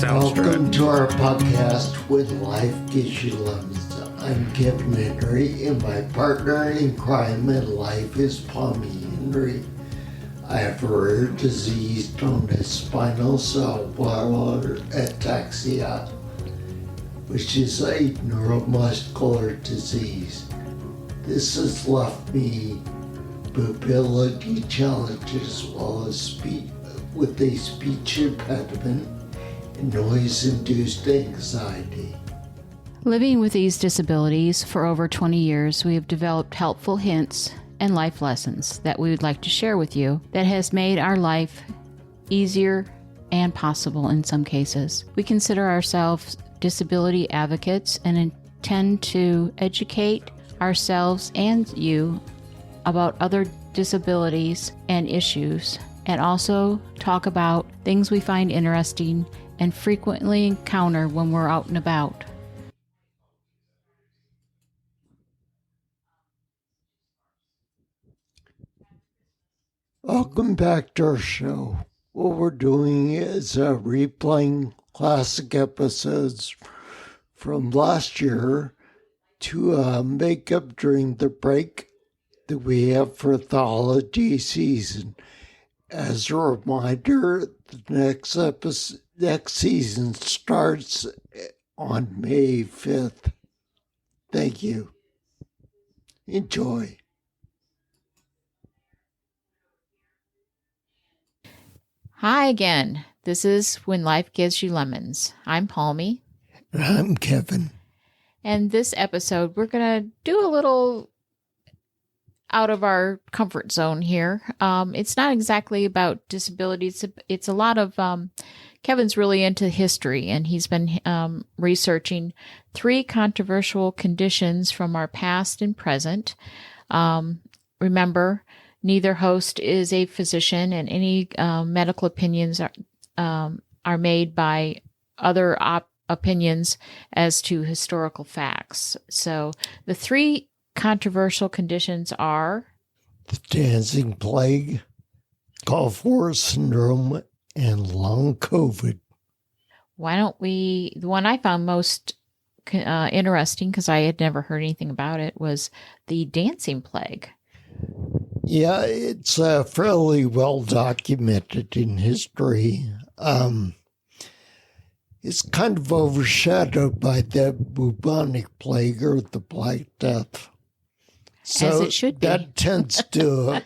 sounds Welcome good. to our podcast, When Life Gives You Lemons. I'm Kevin Henry, and my partner in crime in life is Palmy Henry. I have a rare disease known as spinal cellular ataxia, which is a neuromuscular disease. This has left me mobility challenges as well as with a speech impediment and noise-induced anxiety. Living with these disabilities for over 20 years, we have developed helpful hints and life lessons that we would like to share with you that has made our life easier and possible in some cases. We consider ourselves disability advocates and intend to educate ourselves and you about other disabilities and issues, and also talk about things we find interesting and frequently encounter when we're out and about. Welcome back to our show. What we're doing is replaying classic episodes from last year to make up during the break that we have for the holiday season. As a reminder, the next season starts on May 5th. Thank you. Enjoy. Hi again. This is When Life Gives You Lemons. I'm Palmy. And I'm Kevin. And this episode, we're going to do a little out of our comfort zone here. It's not exactly about disabilities. It's a lot of, Kevin's really into history, and he's been researching 3 controversial conditions from our past and present. Remember, neither host is a physician, and any medical opinions are made by other opinions as to historical facts. So the 3 controversial conditions are the dancing plague, Gulf War syndrome, and long COVID. Why don't the one I found most interesting, because I had never heard anything about it, was the dancing plague. Yeah, it's fairly well documented in history. It's kind of overshadowed by the bubonic plague or the Black Death. So as it should be. That tends to,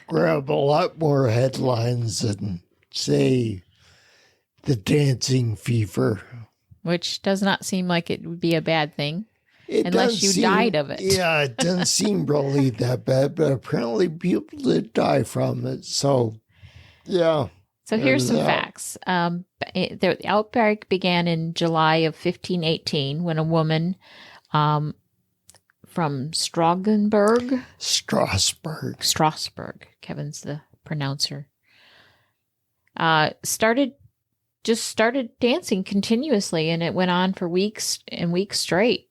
grab a lot more headlines than, say, the dancing fever. Which does not seem like it would be a bad thing. Unless you died of it. Yeah, it doesn't seem really that bad, but apparently people did die from it. So, yeah. So here's some facts. The outbreak began in July of 1518 when a woman from Strasbourg, Kevin's the pronouncer, started dancing continuously, and it went on for weeks and weeks straight.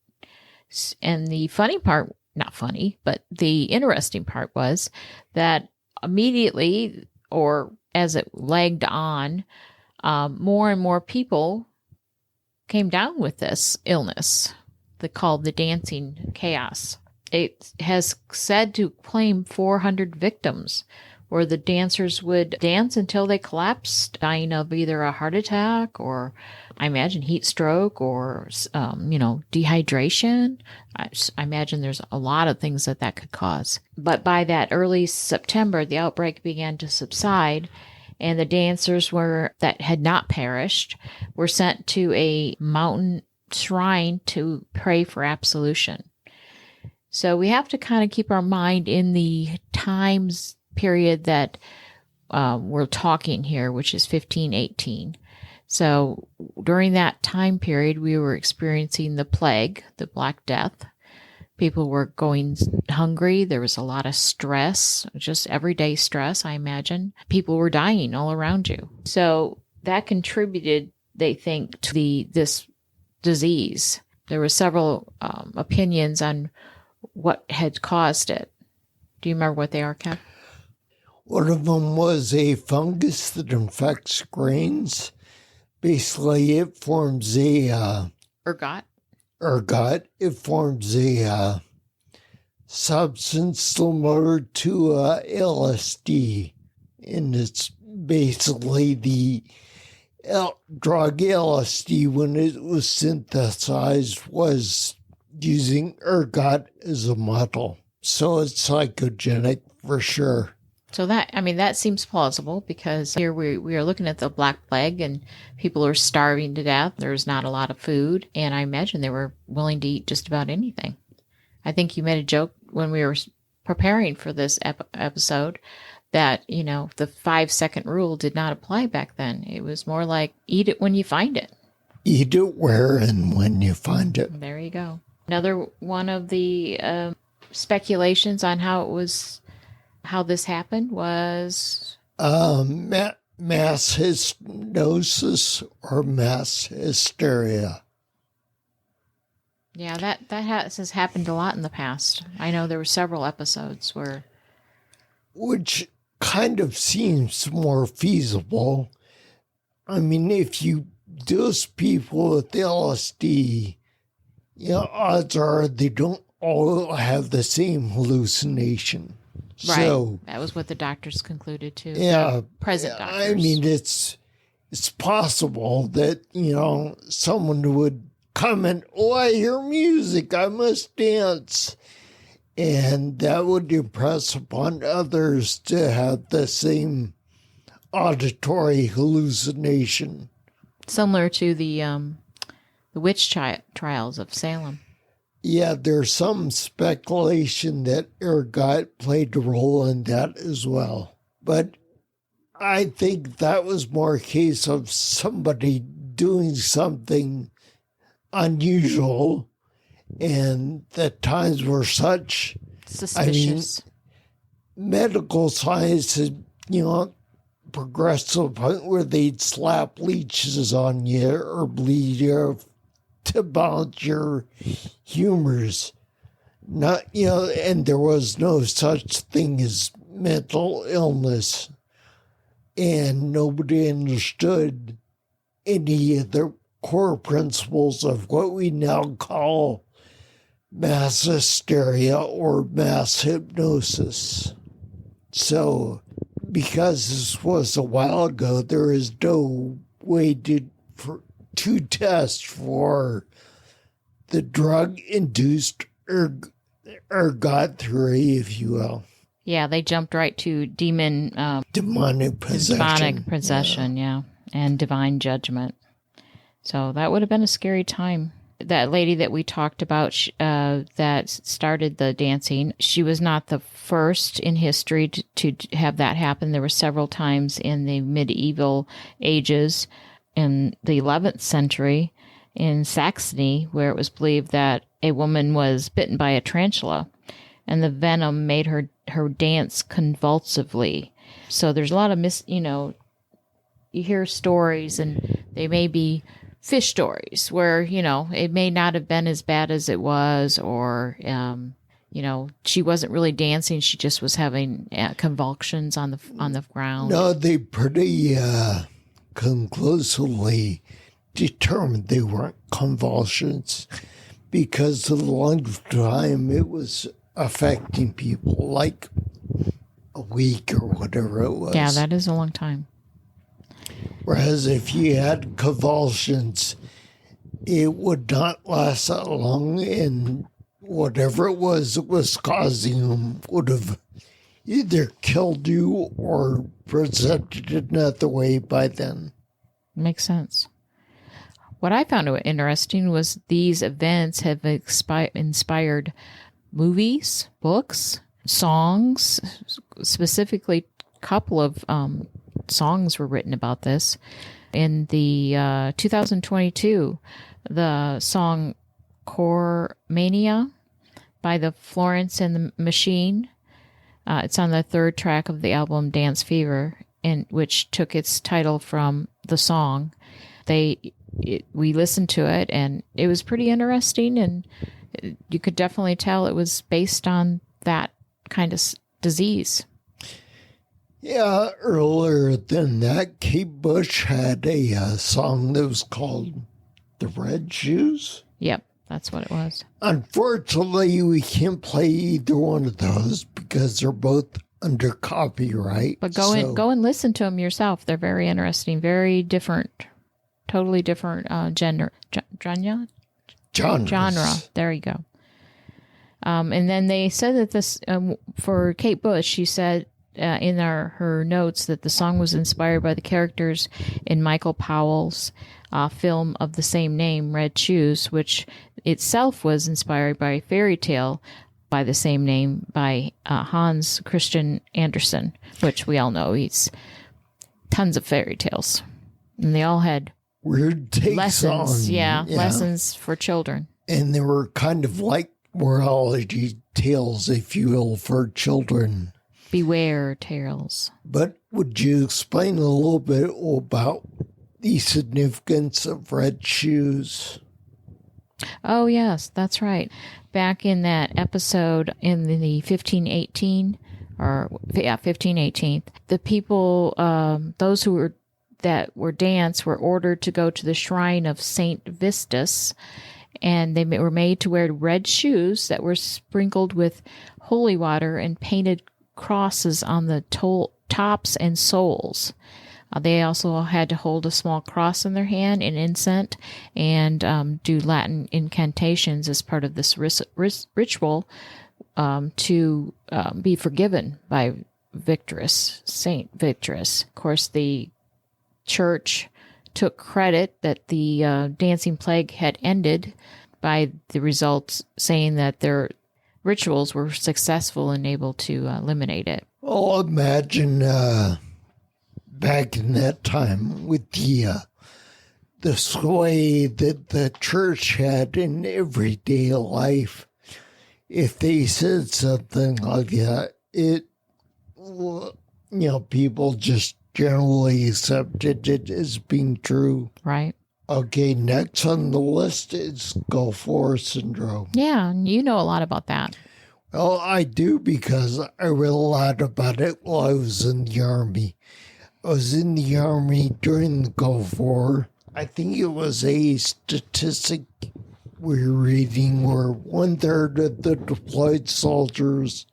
And the funny part, not funny, but the interesting part was that immediately, or as it lagged on, more and more people came down with this illness called the dancing chaos. It has said to claim 400 victims, where the dancers would dance until they collapsed, dying of either a heart attack or, I imagine, heat stroke or, dehydration. I imagine there's a lot of things that could cause. But by that early September, the outbreak began to subside, and the dancers that had not perished were sent to a mountain shrine to pray for absolution. So we have to kind of keep our mind in the times period that we're talking here, which is 1518. So during that time period, we were experiencing the plague, the Black Death. People were going hungry. There was a lot of stress, just everyday stress, I imagine. People were dying all around you. So that contributed, they think, to this disease. There were several opinions on what had caused it. Do you remember what they are, Kev? One of them was a fungus that infects grains. Basically, it forms a Ergot. It forms a substance similar to LSD, and it's basically the drug LSD when it was synthesized was using ergot as a metal. So it's psychogenic for sure. So that seems plausible because here we are looking at the Black Plague and people are starving to death. There's not a lot of food. And I imagine they were willing to eat just about anything. I think you made a joke when we were preparing for this episode that, the 5-second rule did not apply back then. It was more like eat it when you find it. Eat it where and when you find it. There you go. Another one of the speculations on how this happened was mass hypnosis or mass hysteria. Yeah, that has happened a lot in the past. I know there were several episodes where... Which kind of seems more feasible. I mean, if you dose people with LSD, odds are they don't all have the same hallucination. Right. So, that was what the doctors concluded too. Yeah. Present doctors. I mean, it's possible that, someone would comment, "Oh, I hear music, I must dance." And that would impress upon others to have the same auditory hallucination. Similar to the witch trials of Salem. Yeah, there's some speculation that ergot played a role in that as well. But I think that was more a case of somebody doing something unusual, and the times were such. Suspicious. Medical science had, progressed to a point where they'd slap leeches on you or bleed you to balance your humors. And there was no such thing as mental illness. And nobody understood any of the core principles of what we now call mass hysteria or mass hypnosis. So, because this was a while ago, there is no way to test for the drug-induced ergot theory, if you will. Yeah, they jumped right to demonic possession. Yeah, and divine judgment. So that would have been a scary time. That lady that we talked about that started the dancing, she was not the first in history to have that happen. There were several times in the medieval ages, in the 11th century, in Saxony, where it was believed that a woman was bitten by a tarantula, and the venom made her dance convulsively. So there's a lot of you hear stories, and they may be fish stories where, it may not have been as bad as it was, or, she wasn't really dancing. She just was having convulsions on the ground. No, they pretty conclusively determined they weren't convulsions because of the length of time it was affecting people, like a week or whatever it was. Yeah, that is a long time. Whereas if you had convulsions, it would not last that long, and whatever it was causing them would have either killed you or presented another way by then. Makes sense. What I found interesting was these events have inspired movies, books, songs. Specifically, a couple of songs were written about this. In the 2022, the song Core Mania by the Florence and the Machine. It's on the third track of the album Dance Fever, which took its title from the song. We listened to it, and it was pretty interesting, and you could definitely tell it was based on that kind of disease. Yeah, earlier than that, Kate Bush had a song that was called The Red Shoes. Yep, that's what it was. Unfortunately, we can't play either one of those because they're both under copyright. But go and listen to them yourself. They're very interesting, very different, totally different genre. There you go. And then they said that this, for Kate Bush, she said in her notes that the song was inspired by the characters in Michael Powell's film of the same name, Red Shoes, which itself was inspired by a fairy tale by the same name by Hans Christian Andersen, which we all know. He's tons of fairy tales. And they all had weird takes lessons. Lessons for children. And they were kind of like morality tales, if you will, for children. Beware tales. But would you explain a little bit about the significance of red shoes? Oh, yes, that's right. Back in that episode in the 1518, the people, those that were danced were ordered to go to the shrine of Saint Vistus, and they were made to wear red shoes that were sprinkled with holy water and painted crosses on the tops and soles. They also had to hold a small cross in their hand and incense and do Latin incantations as part of this ritual to be forgiven by Saint Victorous. Of course, the church took credit that the dancing plague had ended by the results, saying that their rituals were successful and able to eliminate it. Well, imagine back in that time with the sway that the church had in everyday life. If they said something like that, people just generally accepted it as being true. Right. Okay, next on the list is Gulf War syndrome. Yeah, you know a lot about that. Well, I do because I read a lot about it while I was in the Army. I was in the Army during the Gulf War. I think it was a statistic we were reading where 1/3 of the deployed soldiers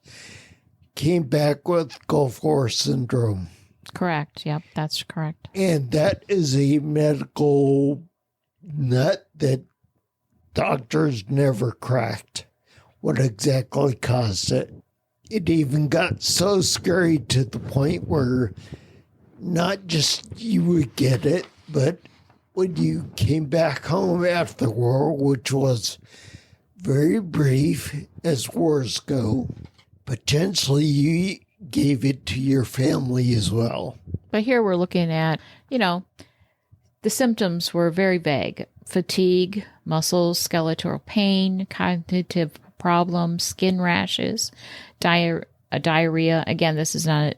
came back with Gulf War syndrome. Correct. Yep, that's correct. And that is a medical nut that doctors never cracked what exactly caused it. It even got so scary to the point where not just you would get it, but when you came back home after the war, which was very brief as wars go, potentially you gave it to your family as well. But here we're looking at, the symptoms were very vague. Fatigue, muscles, skeletal pain, cognitive problems, skin rashes, diarrhea. Again, this is not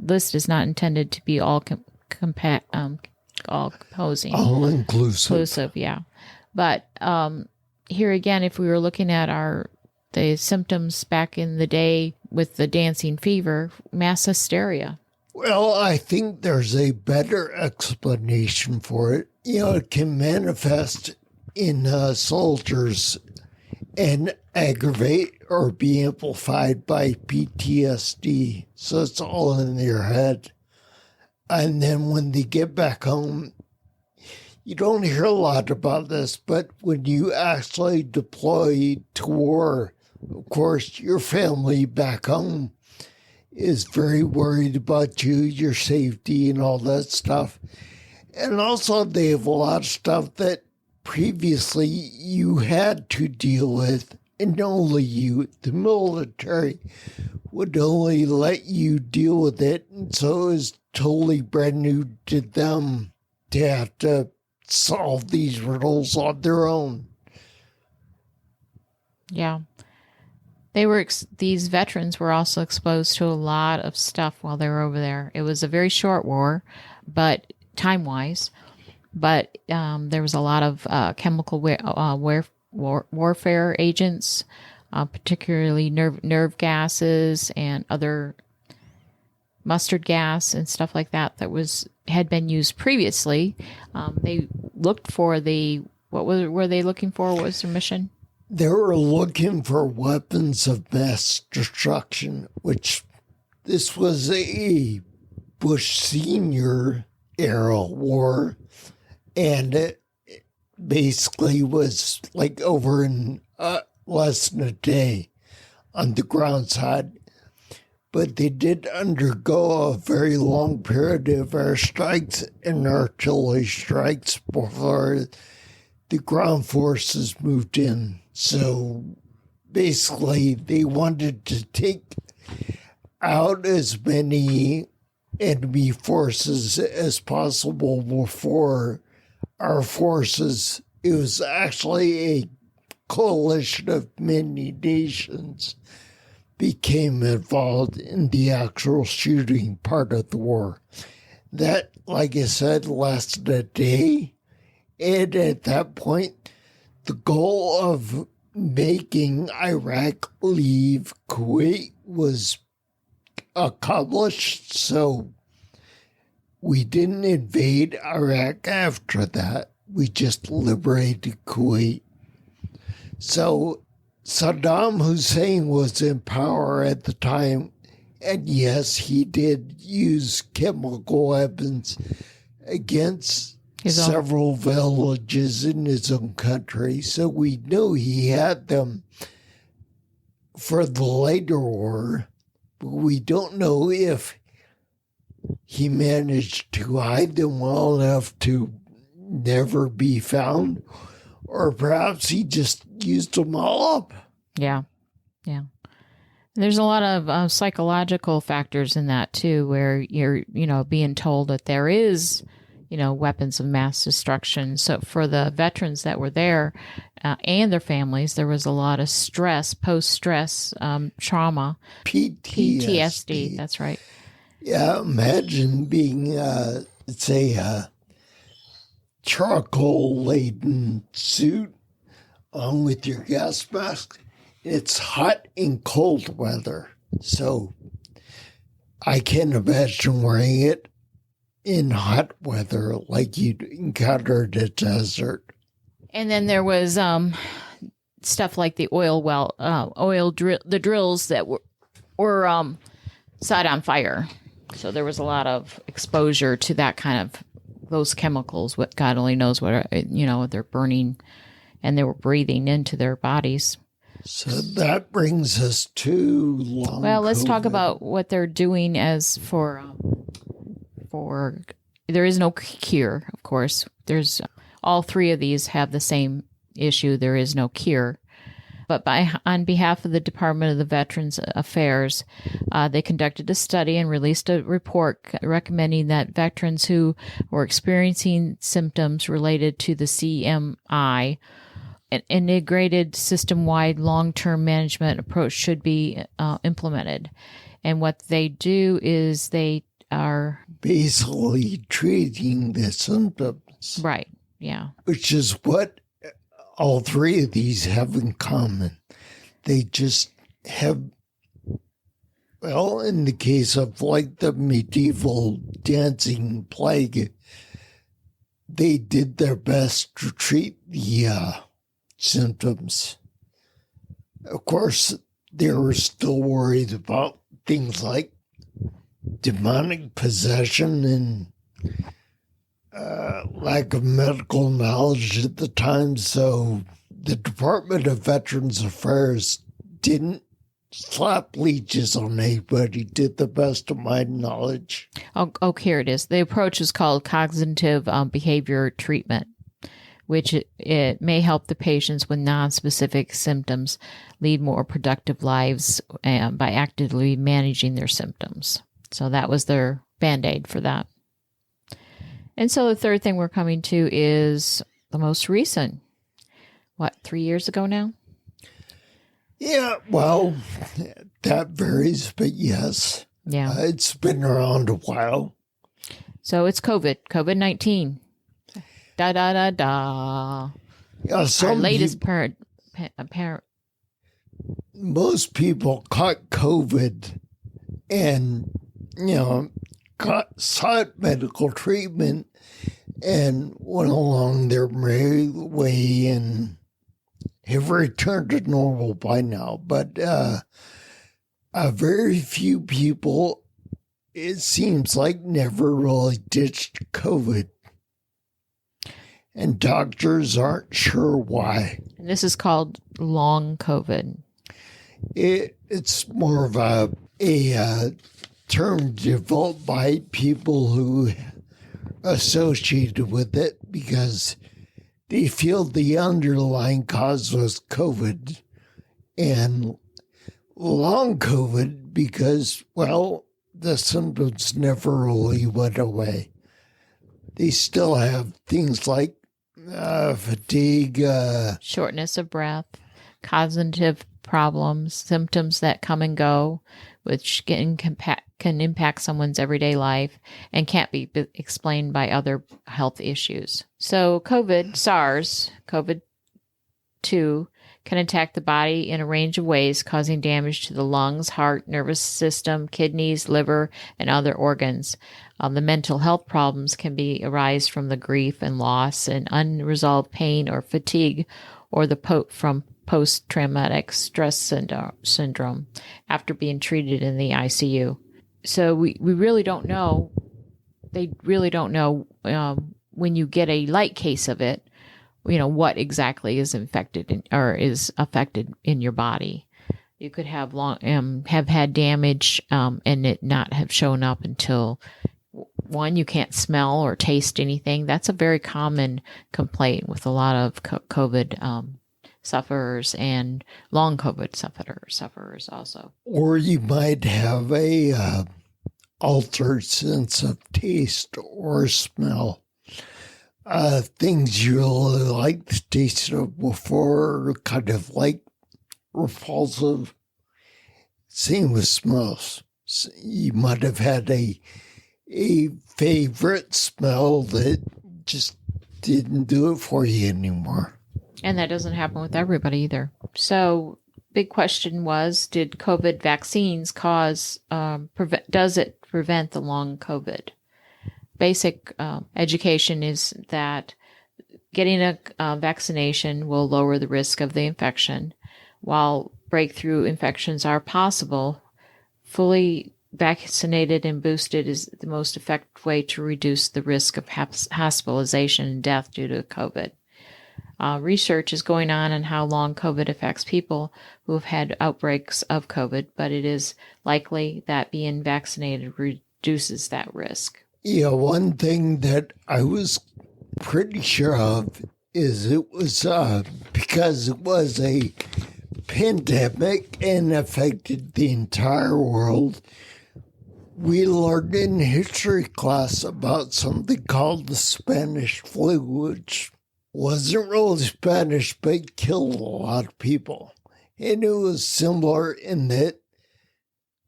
list is not intended to be all composing. All inclusive. Yeah. But here again, if we were looking at the symptoms back in the day with the dancing fever, mass hysteria. Well, I think there's a better explanation for it. It can manifest in soldiers and aggravate or be amplified by PTSD. So it's all in their head. And then when they get back home, you don't hear a lot about this, but when you actually deploy to war, of course, your family back home is very worried about you, your safety, and all that stuff. And also, they have a lot of stuff that previously you had to deal with, and only you, the military, would only let you deal with it. And so it was totally brand new to them to have to solve these riddles on their own. Yeah. These veterans were also exposed to a lot of stuff while they were over there. It was a very short war, but time-wise, but there was a lot of chemical warfare agents, particularly nerve gases and other mustard gas and stuff like that had been used previously. They looked for were they looking for? What was their mission? They were looking for weapons of mass destruction, which this was a Bush Sr. era war, and it basically was like over in less than a day on the ground side. But they did undergo a very long period of airstrikes and artillery strikes before the ground forces moved in. So basically, they wanted to take out as many enemy forces as possible before our forces. It was actually a coalition of many nations became involved in the actual shooting part of the war. That, like I said, lasted a day. And at that point, the goal of making Iraq leave Kuwait was accomplished. So we didn't invade Iraq after that. We just liberated Kuwait. So Saddam Hussein was in power at the time, and yes, he did use chemical weapons against several villages in his own country. So we know he had them for the later war, but we don't know if he managed to hide them well enough to never be found, or perhaps he just used them all up. Yeah. Yeah. There's a lot of psychological factors in that too, where you're, being told that there is, weapons of mass destruction. So for the veterans that were there and their families, there was a lot of stress, post-stress trauma. PTSD. That's right. Yeah. Imagine being, say, a charcoal-laden suit on with your gas mask. It's hot in cold weather, so I can't imagine wearing it in hot weather like you'd encounter in the desert. And then there was stuff like the the drills that were set on fire. So there was a lot of exposure to that kind of those chemicals. What God only knows what they're burning, and they were breathing into their bodies. So that brings us to long. Well, let's COVID. talk about what they're doing as for there is no cure, of course. There's all three of these have the same issue. There is no cure. But on behalf of the Department of the Veterans Affairs, they conducted a study and released a report recommending that veterans who were experiencing symptoms related to the CMI, an integrated system-wide long-term management approach should be implemented. And what they do is they are basically treating the symptoms. Right, yeah. Which is what all three of these have in common. They just have, well, in the case of like the medieval dancing plague, they did their best to treat the symptoms. Of course, they were still worried about things like demonic possession and lack of medical knowledge at the time. So the Department of Veterans Affairs didn't slap leeches on anybody, did the best of my knowledge. Oh, here it is. The approach is called cognitive behavior treatment, which it may help the patients with non-specific symptoms lead more productive lives by actively managing their symptoms. So that was their Band-Aid for that. And so the third thing we're coming to is the most recent. 3 years ago now? Yeah, well, that varies, but yes. Yeah. It's been around a while. So it's COVID-19. Da, da, da, da. Yeah, our latest most people caught COVID and sought medical treatment and went along their merry way and have returned to normal by now. But very few people, it seems like, never really ditched COVID. And doctors aren't sure why. And this is called long COVID. It's more of a term developed by people who associated with it because they feel the underlying cause was COVID, and long COVID because, well, the symptoms never really went away. They still have things like fatigue, shortness of breath, cognitive problems, symptoms that come and go, which can impact someone's everyday life and can't be explained by other health issues. So SARS-CoV-2 can attack the body in a range of ways, causing damage to the lungs, heart, nervous system, kidneys, liver, and other organs. The mental health problems can arise from the grief and loss and unresolved pain or fatigue, or from post-traumatic stress syndrome after being treated in the ICU. So we really don't know. They really don't know when you get a light case of it, what exactly is infected or is affected in your body. You could have have had damage and it not have shown up until one, you can't smell or taste anything. That's a very common complaint with a lot of COVID sufferers and long COVID sufferers also. Or you might have a altered sense of taste or smell. Things you really like the taste of before are kind of like repulsive. Same with smells. You might have had a favorite smell that just didn't do it for you anymore. And that doesn't happen with everybody either. So big question was, did COVID vaccines does it prevent the long COVID? Basic education is that getting a vaccination will lower the risk of the infection. While breakthrough infections are possible, fully vaccinated and boosted is the most effective way to reduce the risk of hospitalization and death due to COVID. Research is going on how long COVID affects people who have had outbreaks of COVID, but it is likely that being vaccinated reduces that risk. Yeah, one thing that I was pretty sure of is it was because it was a pandemic and affected the entire world. We learned in history class about something called the Spanish flu, which wasn't really Spanish, but killed a lot of people. And it was similar in that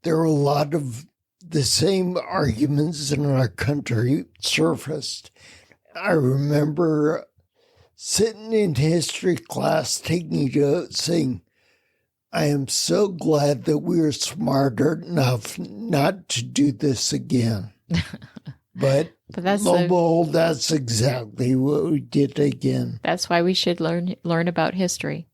there were a lot of the same arguments in our country surfaced. I remember sitting in history class taking notes saying, I am so glad that we are smarter enough not to do this again. But that's exactly what we did again. That's why we should learn about history,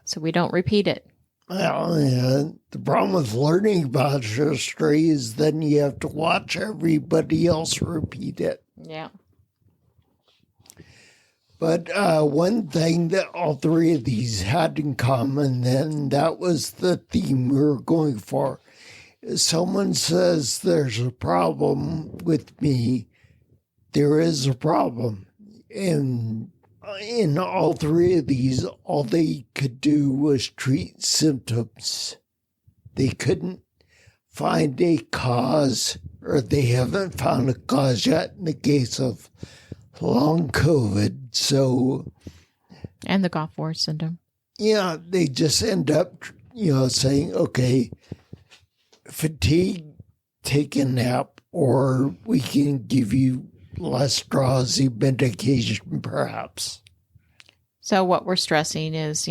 so we don't repeat it. Well, yeah, the problem with learning about history is then you have to watch everybody else repeat it. Yeah. But one thing that all three of these had in common, and that was the theme we were going for. If someone says there's a problem with me, there is a problem. And in all three of these, all they could do was treat symptoms. They couldn't find a cause, or they haven't found a cause yet in the case of long COVID. So, and the Gulf War syndrome. Yeah, they just end up, saying, okay, fatigue, take a nap, or we can give you less drowsy medication, perhaps. So what we're stressing is,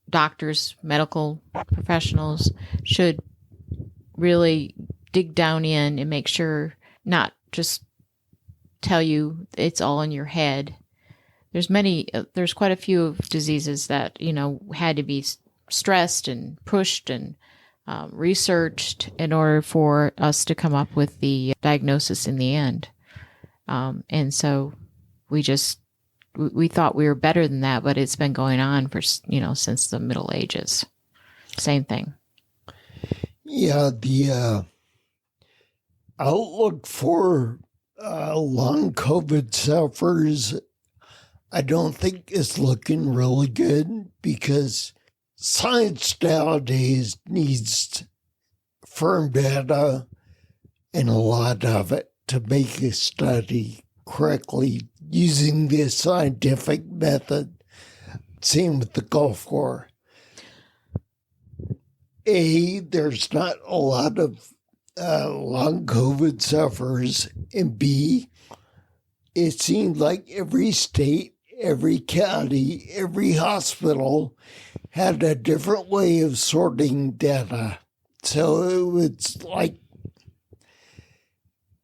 doctors, medical professionals should really dig down in and make sure, not just tell you it's all in your head. There's quite a few of diseases that, had to be stressed and pushed and researched in order for us to come up with the diagnosis in the end. And so we thought we were better than that, but it's been going on for, since the Middle Ages. Same thing. Yeah, the outlook for long COVID sufferers, I don't think is looking really good, because science nowadays needs firm data and a lot of it to make a study correctly using the scientific method. Same with the Gulf War. There's not a lot of long COVID sufferers, and B, it seemed like every state, every county, every hospital had a different way of sorting data. So it's like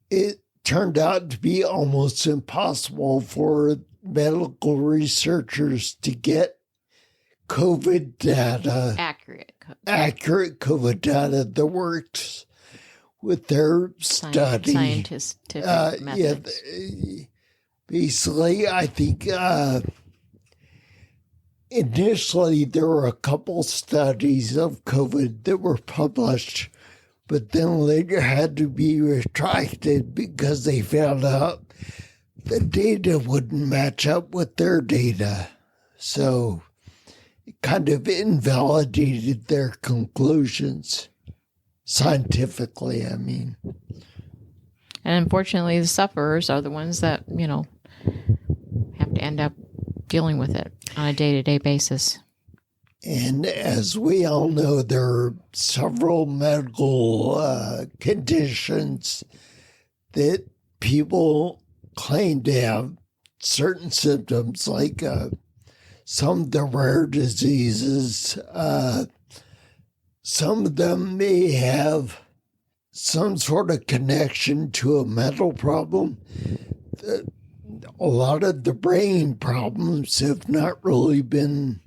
it turned out to be almost impossible for medical researchers to get COVID data, accurate COVID data that works with their study. Scientific methods. Yeah, basically, I think initially there were a couple studies of COVID that were published, but then later had to be retracted because they found out the data wouldn't match up with their data. So it kind of invalidated their conclusions, scientifically, I mean. And unfortunately, the sufferers are the ones that, have to end up dealing with it on a day-to-day basis. And as we all know, there are several medical conditions that people claim to have certain symptoms, like some of the rare diseases. Some of them may have some sort of connection to a mental problem. A lot of the brain problems have not really been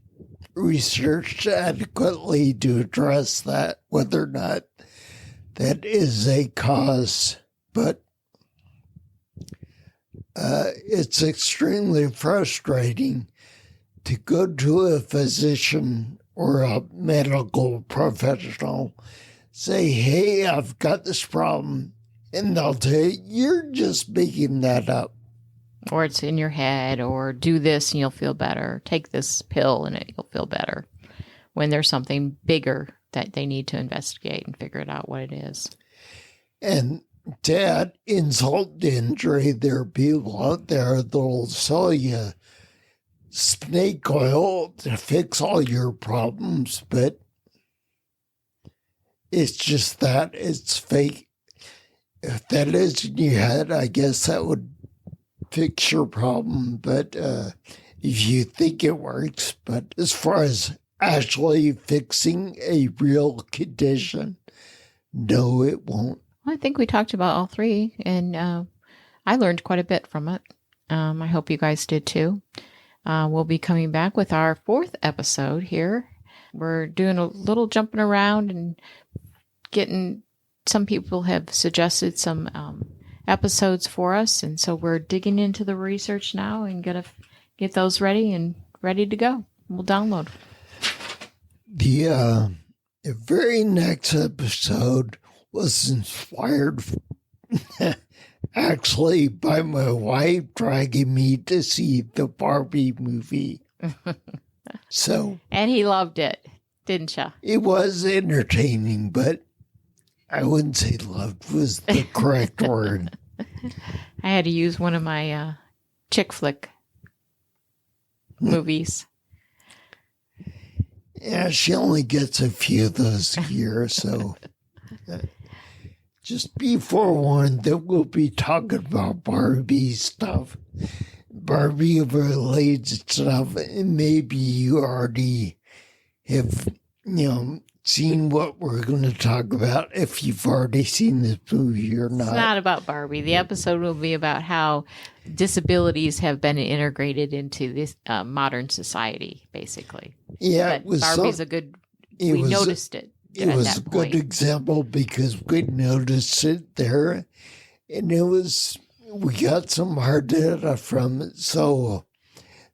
researched adequately to address that, whether or not that is a cause. But it's extremely frustrating to go to a physician or a medical professional, say, hey, I've got this problem, and they'll tell you, you're just making that up. Or it's in your head, or do this and you'll feel better. Take this pill and you'll feel better. When there's something bigger that they need to investigate and figure it out what it is. And to add insult to injury, there are people out there that will sell you snake oil to fix all your problems, but it's just that it's fake. If that is in your head, I guess that would fix your problem, but if you think it works. But as far as actually fixing a real condition, no, it won't. Well, I think we talked about all three, and I learned quite a bit from it. I hope you guys did too. We'll be coming back with our 4th episode here. We're doing a little jumping around and some people have suggested some episodes for us, and so we're digging into the research now and gonna get those ready to go. We'll download. The very next episode was inspired actually by my wife dragging me to see the Barbie movie. And he loved it, didn't you? It was entertaining, but I wouldn't say loved was the correct word. I had to use one of my chick flick movies. Yeah, she only gets a few of those a year, so just be forewarned that we'll be talking about Barbie stuff, Barbie-related stuff, and maybe you already have, seen what we're going to talk about if you've already seen this movie or not. It's not about Barbie. The episode will be about how disabilities have been integrated into this modern society, basically. Yeah, but Barbie's a good. We noticed it. It was a good example because we noticed it there, and we got some hard data from it. So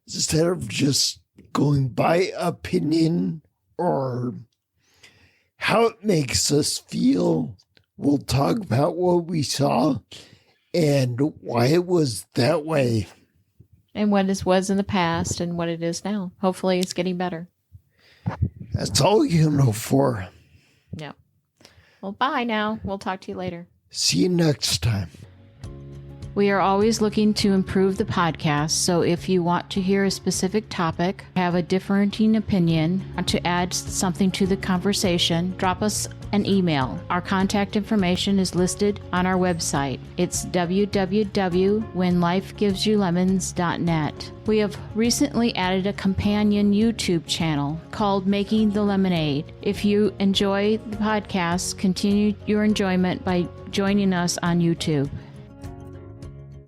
instead of just going by opinion or how it makes us feel, we'll talk about what we saw and why it was that way. And what it was in the past and what it is now. Hopefully it's getting better. That's all you can hope for. Yeah. Well, bye now. We'll talk to you later. See you next time. We are always looking to improve the podcast, so if you want to hear a specific topic, have a differing opinion, want to add something to the conversation, drop us an email. Our contact information is listed on our website. It's www.whenlifegivesyoulemons.net. We have recently added a companion YouTube channel called Making the Lemonade. If you enjoy the podcast, continue your enjoyment by joining us on YouTube.